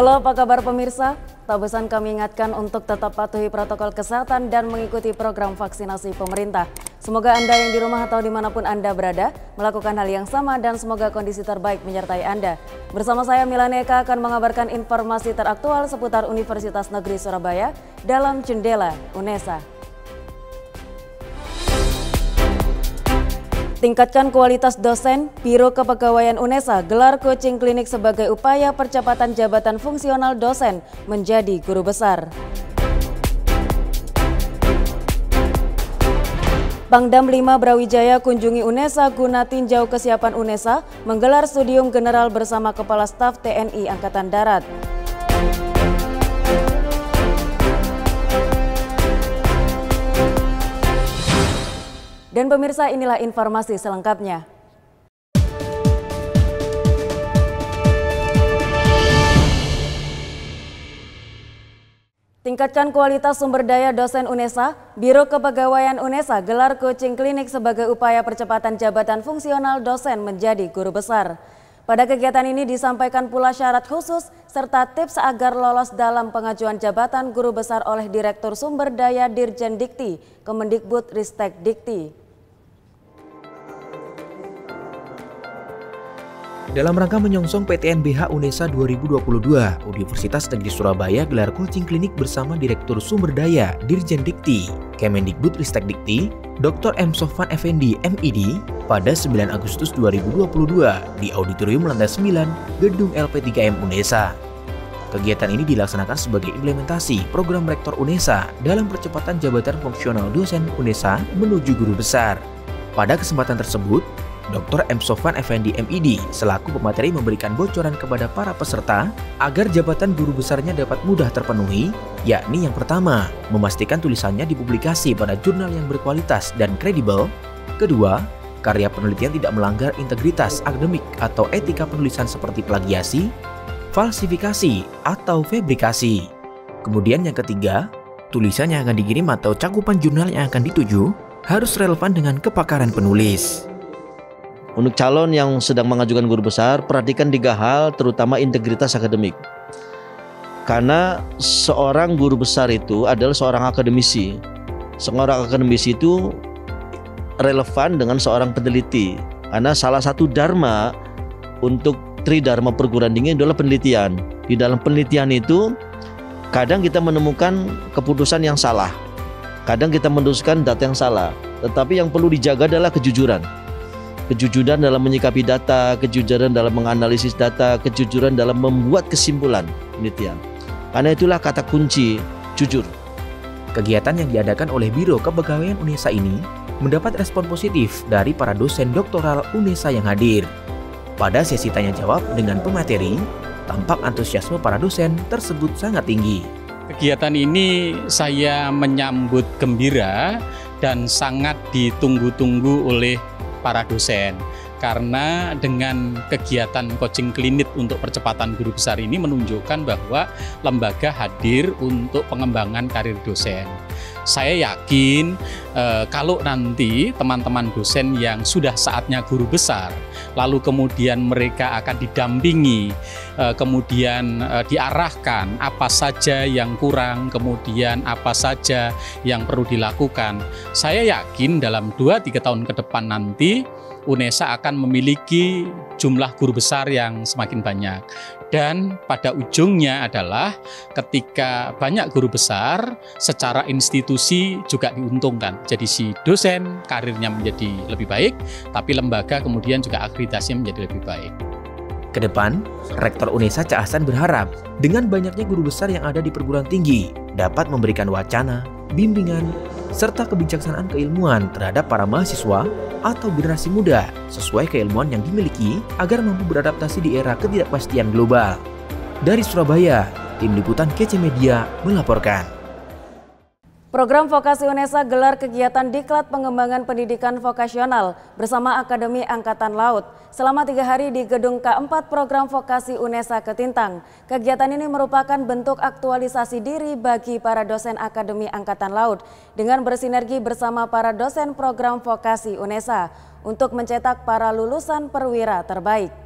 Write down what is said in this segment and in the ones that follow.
Halo, apa kabar pemirsa? Tak bosan kami ingatkan untuk tetap patuhi protokol kesehatan dan mengikuti program vaksinasi pemerintah. Semoga Anda yang di rumah atau dimanapun Anda berada melakukan hal yang sama dan semoga kondisi terbaik menyertai Anda. Bersama saya Milane Eka akan mengabarkan informasi teraktual seputar Universitas Negeri Surabaya dalam Jendela UNESA. Tingkatkan kualitas dosen, Biro Kepegawaian UNESA gelar coaching klinik sebagai upaya percepatan jabatan fungsional dosen menjadi guru besar. Pangdam 5 Brawijaya kunjungi UNESA guna tinjau kesiapan UNESA menggelar studium general bersama Kepala Staf TNI Angkatan Darat. Dan pemirsa, inilah informasi selengkapnya. Tingkatkan kualitas sumber daya dosen UNESA, Biro Kepegawaian UNESA gelar coaching klinik sebagai upaya percepatan jabatan fungsional dosen menjadi guru besar. Pada kegiatan ini disampaikan pula syarat khusus serta tips agar lolos dalam pengajuan jabatan guru besar oleh Direktur Sumber Daya Dirjen Dikti, Kemendikbud Ristek Dikti. Dalam rangka menyongsong PTNBH UNESA 2022, Universitas Negeri Surabaya gelar coaching klinik bersama Direktur Sumber Daya Dirjen Dikti, Kemendikbud Ristek Dikti, Dr. M. Sofwan Effendi, MID, pada 9 Agustus 2022 di Auditorium Lantai 9 Gedung LP3M UNESA. Kegiatan ini dilaksanakan sebagai implementasi program Rektor UNESA dalam percepatan jabatan fungsional dosen UNESA menuju guru besar. Pada kesempatan tersebut, Dr. M. Sofwan Effendi MID selaku pemateri memberikan bocoran kepada para peserta agar jabatan guru besarnya dapat mudah terpenuhi, yakni yang pertama, memastikan tulisannya dipublikasi pada jurnal yang berkualitas dan kredibel. Kedua, karya penelitian tidak melanggar integritas akademik atau etika penulisan seperti plagiasi, falsifikasi, atau fabrikasi. Kemudian yang ketiga, tulisan yang akan dikirim atau cakupan jurnal yang akan dituju harus relevan dengan kepakaran penulis. Untuk calon yang sedang mengajukan guru besar, perhatikan 3 hal, terutama integritas akademik. Karena seorang guru besar itu adalah seorang akademisi. Seorang akademisi itu relevan dengan seorang peneliti. Karena salah satu dharma untuk tridharma perguruan tinggi adalah penelitian. Di dalam penelitian itu, kadang kita menemukan keputusan yang salah. Kadang kita meneruskan data yang salah. Tetapi yang perlu dijaga adalah kejujuran. Kejujuran dalam menyikapi data, kejujuran dalam menganalisis data, kejujuran dalam membuat kesimpulan penelitian. Karena itulah kata kunci jujur. Kegiatan yang diadakan oleh Biro Kepegawaian UNESA ini mendapat respon positif dari para dosen doktoral UNESA yang hadir. Pada sesi tanya jawab dengan pemateri, tampak antusiasme para dosen tersebut sangat tinggi. Kegiatan ini saya menyambut gembira dan sangat ditunggu-tunggu oleh para dosen, karena dengan kegiatan coaching klinik untuk percepatan guru besar ini menunjukkan bahwa lembaga hadir untuk pengembangan karir dosen. Saya yakin kalau nanti teman-teman dosen yang sudah saatnya guru besar, lalu kemudian mereka akan didampingi, kemudian diarahkan apa saja yang kurang, kemudian apa saja yang perlu dilakukan. Saya yakin dalam 2-3 tahun ke depan nanti UNESA akan memiliki jumlah guru besar yang semakin banyak. Dan pada ujungnya adalah ketika banyak guru besar, secara institusi juga diuntungkan. Jadi si dosen karirnya menjadi lebih baik, tapi lembaga kemudian juga akreditasinya menjadi lebih baik. Kedepan, Rektor UNESA Cak Hasan berharap dengan banyaknya guru besar yang ada di perguruan tinggi dapat memberikan wacana, bimbingan, serta kebijaksanaan keilmuan terhadap para mahasiswa atau generasi muda sesuai keilmuan yang dimiliki agar mampu beradaptasi di era ketidakpastian global. Dari Surabaya, Tim Liputan KC Media melaporkan. Program Vokasi UNESA gelar kegiatan Diklat Pengembangan Pendidikan Vokasional bersama Akademi Angkatan Laut selama 3 hari di Gedung K4 Program Vokasi UNESA Ketintang. Kegiatan ini merupakan bentuk aktualisasi diri bagi para dosen Akademi Angkatan Laut dengan bersinergi bersama para dosen program Vokasi UNESA untuk mencetak para lulusan perwira terbaik.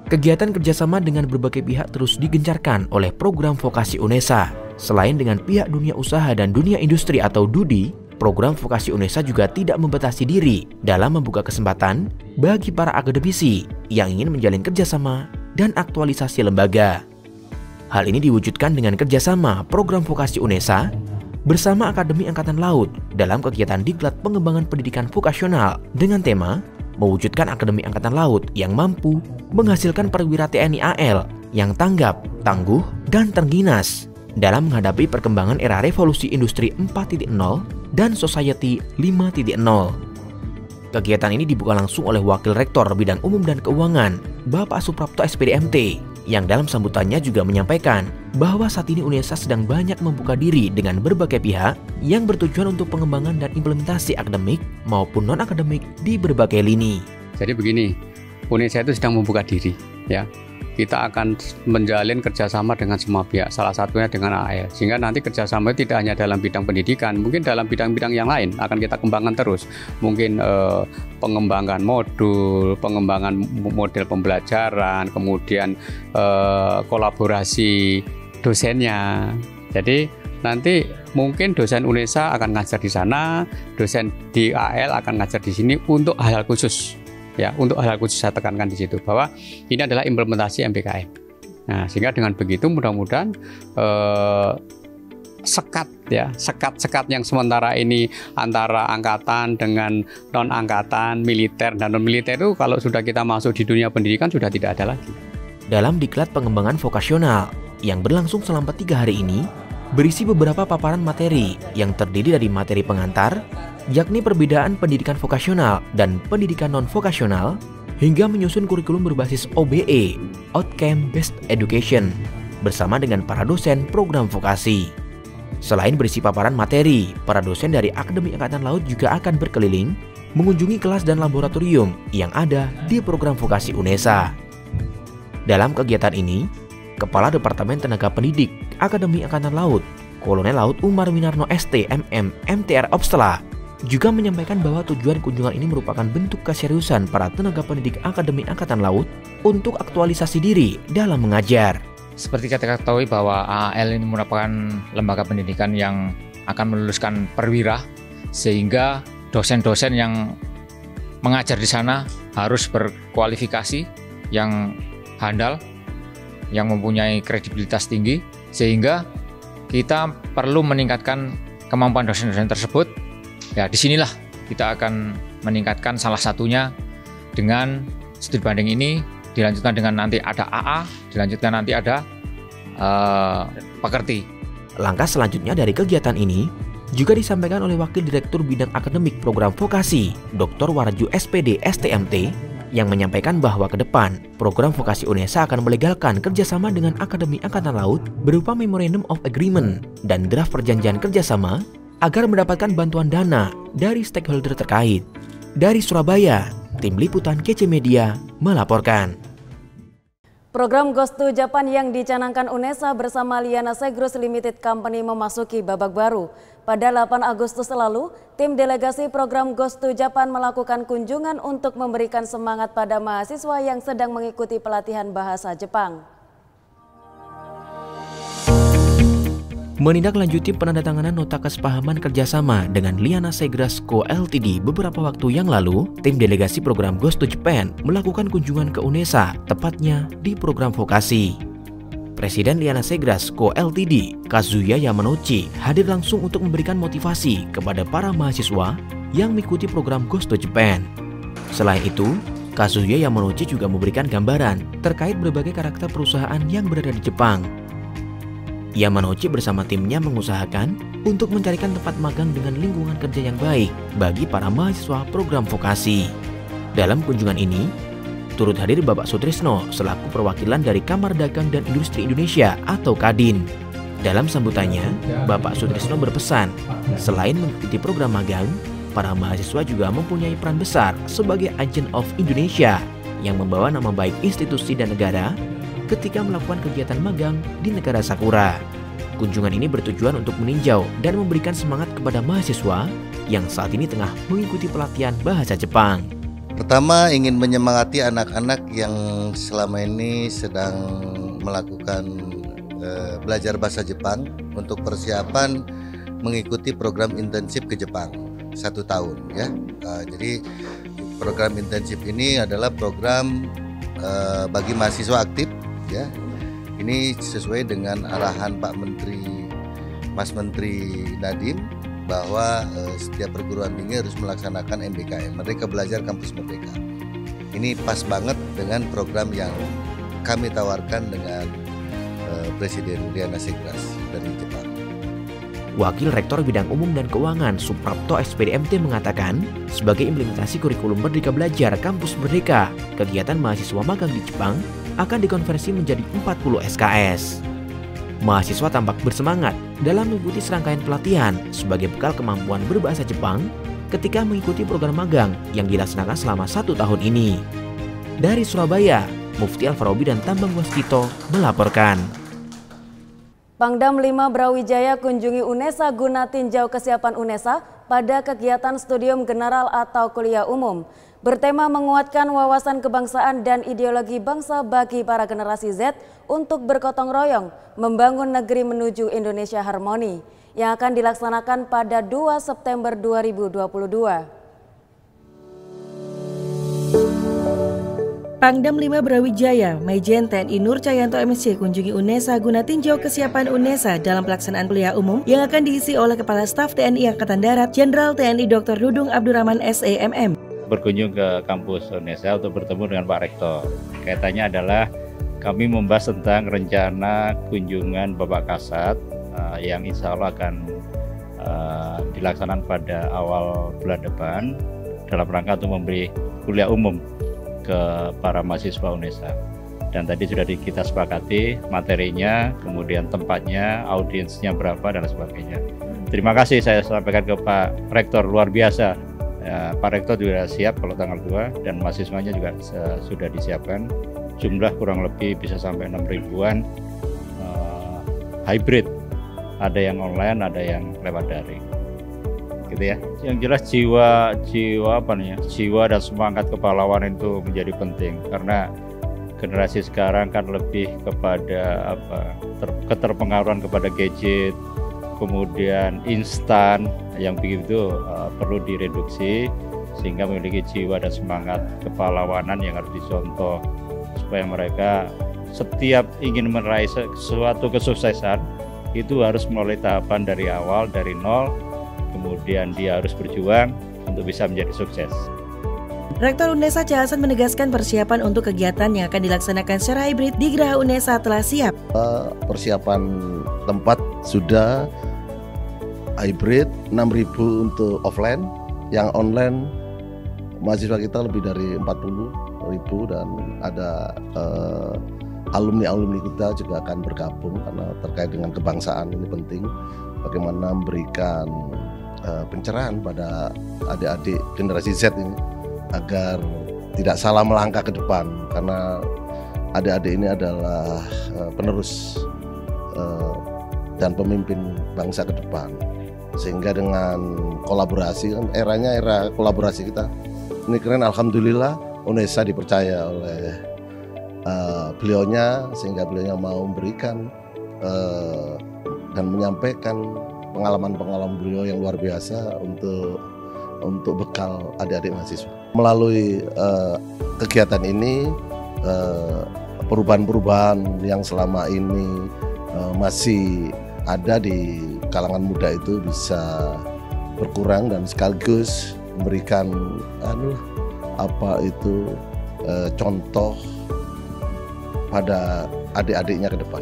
Kegiatan kerjasama dengan berbagai pihak terus digencarkan oleh program vokasi UNESA. Selain dengan pihak dunia usaha dan dunia industri atau DUDI, program vokasi UNESA juga tidak membatasi diri dalam membuka kesempatan bagi para akademisi yang ingin menjalin kerjasama dan aktualisasi lembaga. Hal ini diwujudkan dengan kerjasama program vokasi UNESA bersama Akademi Angkatan Laut dalam kegiatan Diklat Pengembangan Pendidikan Vokasional dengan tema mewujudkan Akademi Angkatan Laut yang mampu menghasilkan perwira TNI AL yang tanggap, tangguh, dan terginas dalam menghadapi perkembangan era revolusi industri 4.0 dan society 5.0. Kegiatan ini dibuka langsung oleh Wakil Rektor Bidang Umum dan Keuangan, Bapak Suprapto SPD MT, yang dalam sambutannya juga menyampaikan bahwa saat ini UNESA sedang banyak membuka diri dengan berbagai pihak yang bertujuan untuk pengembangan dan implementasi akademik maupun non-akademik di berbagai lini. Jadi begini, UNESA itu sedang membuka diri, ya. Kita akan menjalin kerjasama dengan semua pihak, salah satunya dengan AL. Sehingga nanti kerjasama itu tidak hanya dalam bidang pendidikan, mungkin dalam bidang-bidang yang lain akan kita kembangkan terus. Mungkin pengembangan modul, pengembangan model pembelajaran, kemudian kolaborasi dosennya. Jadi nanti mungkin dosen UNESA akan ngajar di sana, dosen di AL akan ngajar di sini untuk hal-hal khusus. Ya, untuk hal khusus saya tekankan di situ bahwa ini adalah implementasi MBKM. Nah, sehingga dengan begitu mudah-mudahan sekat yang sementara ini antara angkatan dengan non angkatan, militer dan non militer itu kalau sudah kita masuk di dunia pendidikan sudah tidak ada lagi. Dalam Diklat Pengembangan Vokasional yang berlangsung selama 3 hari ini berisi beberapa paparan materi yang terdiri dari materi pengantar, yakni perbedaan pendidikan vokasional dan pendidikan non-vokasional, hingga menyusun kurikulum berbasis OBE, Outcome Based Education, bersama dengan para dosen program vokasi. Selain berisi paparan materi, para dosen dari Akademi Angkatan Laut juga akan berkeliling, mengunjungi kelas dan laboratorium yang ada di program vokasi UNESA. Dalam kegiatan ini, Kepala Departemen Tenaga Pendidik Akademi Angkatan Laut, Kolonel Laut Umar Winarno ST MM MTR Opstela, juga menyampaikan bahwa tujuan kunjungan ini merupakan bentuk keseriusan para tenaga pendidik Akademi Angkatan Laut untuk aktualisasi diri dalam mengajar. Seperti kita ketahui bahwa AAL ini merupakan lembaga pendidikan yang akan meluluskan perwira, sehingga dosen-dosen yang mengajar di sana harus berkualifikasi, yang handal, yang mempunyai kredibilitas tinggi, sehingga kita perlu meningkatkan kemampuan dosen-dosen tersebut. Ya, disinilah kita akan meningkatkan salah satunya dengan studi banding ini, dilanjutkan dengan nanti ada AA, dilanjutkan nanti ada pekerti. Langkah selanjutnya dari kegiatan ini juga disampaikan oleh Wakil Direktur Bidang Akademik Program Vokasi, Dr. Warju SPD STMT, yang menyampaikan bahwa ke depan program vokasi UNESA akan melegalkan kerjasama dengan Akademi Angkatan Laut berupa Memorandum of Agreement dan draft perjanjian kerjasama agar mendapatkan bantuan dana dari stakeholder terkait. Dari Surabaya, Tim Liputan KC Media melaporkan. Program Goes to Japan yang dicanangkan UNESA bersama Liana Segrus Limited Company memasuki babak baru. Pada 8 Agustus lalu, tim delegasi program Goes to Japan melakukan kunjungan untuk memberikan semangat pada mahasiswa yang sedang mengikuti pelatihan bahasa Jepang. Menindaklanjuti penandatanganan nota kesepahaman kerjasama dengan Liana Segrus Co. Ltd. beberapa waktu yang lalu, tim delegasi program Goes to Japan melakukan kunjungan ke UNESA, tepatnya di program vokasi. Presiden Liana Segrus Co. Ltd. Kazuya Yamanouchi hadir langsung untuk memberikan motivasi kepada para mahasiswa yang mengikuti program Goes to Japan. Selain itu, Kazuya Yamanouchi juga memberikan gambaran terkait berbagai karakter perusahaan yang berada di Jepang. Yamanouchi bersama timnya mengusahakan untuk mencarikan tempat magang dengan lingkungan kerja yang baik bagi para mahasiswa program vokasi. Dalam kunjungan ini, turut hadir Bapak Sutrisno selaku perwakilan dari Kamar Dagang dan Industri Indonesia atau Kadin. Dalam sambutannya, Bapak Sutrisno berpesan, selain mengikuti program magang, para mahasiswa juga mempunyai peran besar sebagai agent of Indonesia yang membawa nama baik institusi dan negara ketika melakukan kegiatan magang di negara Sakura. Kunjungan ini bertujuan untuk meninjau dan memberikan semangat kepada mahasiswa yang saat ini tengah mengikuti pelatihan bahasa Jepang. Pertama, ingin menyemangati anak-anak yang selama ini sedang melakukan belajar bahasa Jepang untuk persiapan mengikuti program intensif ke Jepang 1 tahun ya. Jadi program intensif ini adalah program bagi mahasiswa aktif ya. Ini sesuai dengan arahan Pak Menteri, Mas Menteri Nadiem, bahwa setiap perguruan tinggi harus melaksanakan MBKM, Merdeka Belajar Kampus Merdeka. Ini pas banget dengan program yang kami tawarkan dengan Presiden Liana Segras dari Jepang. Wakil Rektor Bidang Umum dan Keuangan Suprapto SPDMT mengatakan, sebagai implementasi kurikulum Merdeka Belajar Kampus Merdeka, kegiatan mahasiswa magang di Jepang akan dikonversi menjadi 40 SKS. Mahasiswa tampak bersemangat dalam mengikuti serangkaian pelatihan sebagai bekal kemampuan berbahasa Jepang ketika mengikuti program magang yang dilaksanakan selama 1 tahun ini. Dari Surabaya, Mufti Alfarobi dan Tambang Waskito melaporkan. Pangdam 5 Brawijaya kunjungi UNESA guna tinjau kesiapan UNESA pada kegiatan studium general atau kuliah umum. Bertema menguatkan wawasan kebangsaan dan ideologi bangsa bagi para generasi Z untuk bergotong royong membangun negeri menuju Indonesia harmoni yang akan dilaksanakan pada 2 September 2022. Pangdam 5 Brawijaya, Majen TNI Nur Cayanto MSc kunjungi UNESA guna tinjau kesiapan UNESA dalam pelaksanaan kuliah umum yang akan diisi oleh Kepala Staf TNI Angkatan Darat Jenderal TNI Dr. Dudung Abdurrahman SEMM. Berkunjung ke kampus UNESA untuk bertemu dengan Pak Rektor. Kaitannya adalah kami membahas tentang rencana kunjungan Bapak Kasat yang insya Allah akan dilaksanakan pada awal bulan depan dalam rangka untuk memberi kuliah umum ke para mahasiswa UNESA. Dan tadi sudah kita sepakati materinya, kemudian tempatnya, audiensnya berapa dan sebagainya. Terima kasih saya sampaikan ke Pak Rektor, luar biasa. Ya, Pak Rektor juga siap kalau tanggal 2 dan mahasiswanya juga sudah disiapkan. Jumlah kurang lebih bisa sampai 6.000-an, hybrid. Ada yang online, ada yang lewat daring. Gitu ya. Yang jelas jiwa dan semangat kepahlawanan itu menjadi penting karena generasi sekarang kan lebih kepada keterpengaruhan kepada gadget, kemudian instan yang begitu perlu direduksi sehingga memiliki jiwa dan semangat kepahlawanan yang harus dicontoh supaya mereka setiap ingin meraih suatu kesuksesan itu harus melalui tahapan dari awal, dari nol, kemudian dia harus berjuang untuk bisa menjadi sukses. Rektor UNESA Cahasan menegaskan persiapan untuk kegiatan yang akan dilaksanakan secara hibrid di Geraha UNESA telah siap. Persiapan tempat sudah hybrid, 6.000 untuk offline, yang online mahasiswa kita lebih dari 40.000 dan ada alumni-alumni kita juga akan bergabung karena terkait dengan kebangsaan ini penting. Bagaimana memberikan pencerahan pada adik-adik generasi Z ini agar tidak salah melangkah ke depan karena adik-adik ini adalah penerus dan pemimpin bangsa ke depan. Sehingga dengan kolaborasi, kan eranya era kolaborasi kita ini keren, alhamdulillah UNESA dipercaya oleh beliaunya sehingga beliaunya mau memberikan dan menyampaikan pengalaman-pengalaman beliau yang luar biasa untuk bekal adik-adik mahasiswa. Melalui kegiatan ini perubahan-perubahan yang selama ini masih ada di kalangan muda itu bisa berkurang dan sekaligus memberikan contoh pada adik-adiknya ke depan.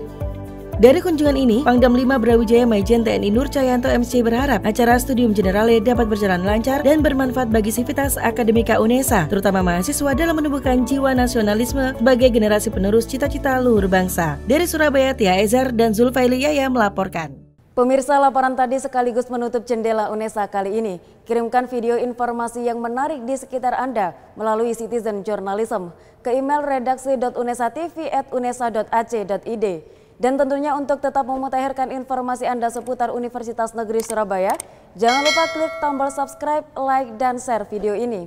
Dari kunjungan ini, Pangdam 5 Brawijaya Majen TNI Nur Cayanto MSc berharap acara Studium Generale dapat berjalan lancar dan bermanfaat bagi sivitas akademika UNESA, terutama mahasiswa dalam menumbuhkan jiwa nasionalisme sebagai generasi penerus cita-cita luhur bangsa. Dari Surabaya, Tia Ezar dan Zulfaili Yaya melaporkan. Pemirsa, laporan tadi sekaligus menutup jendela UNESA kali ini. Kirimkan video informasi yang menarik di sekitar Anda melalui Citizen Journalism ke email redaksi.unesatv@unesa.ac.id. Dan tentunya untuk tetap memutakhirkan informasi Anda seputar Universitas Negeri Surabaya, jangan lupa klik tombol subscribe, like, dan share video ini.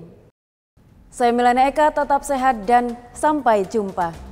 Saya Milena Eka, tetap sehat dan sampai jumpa.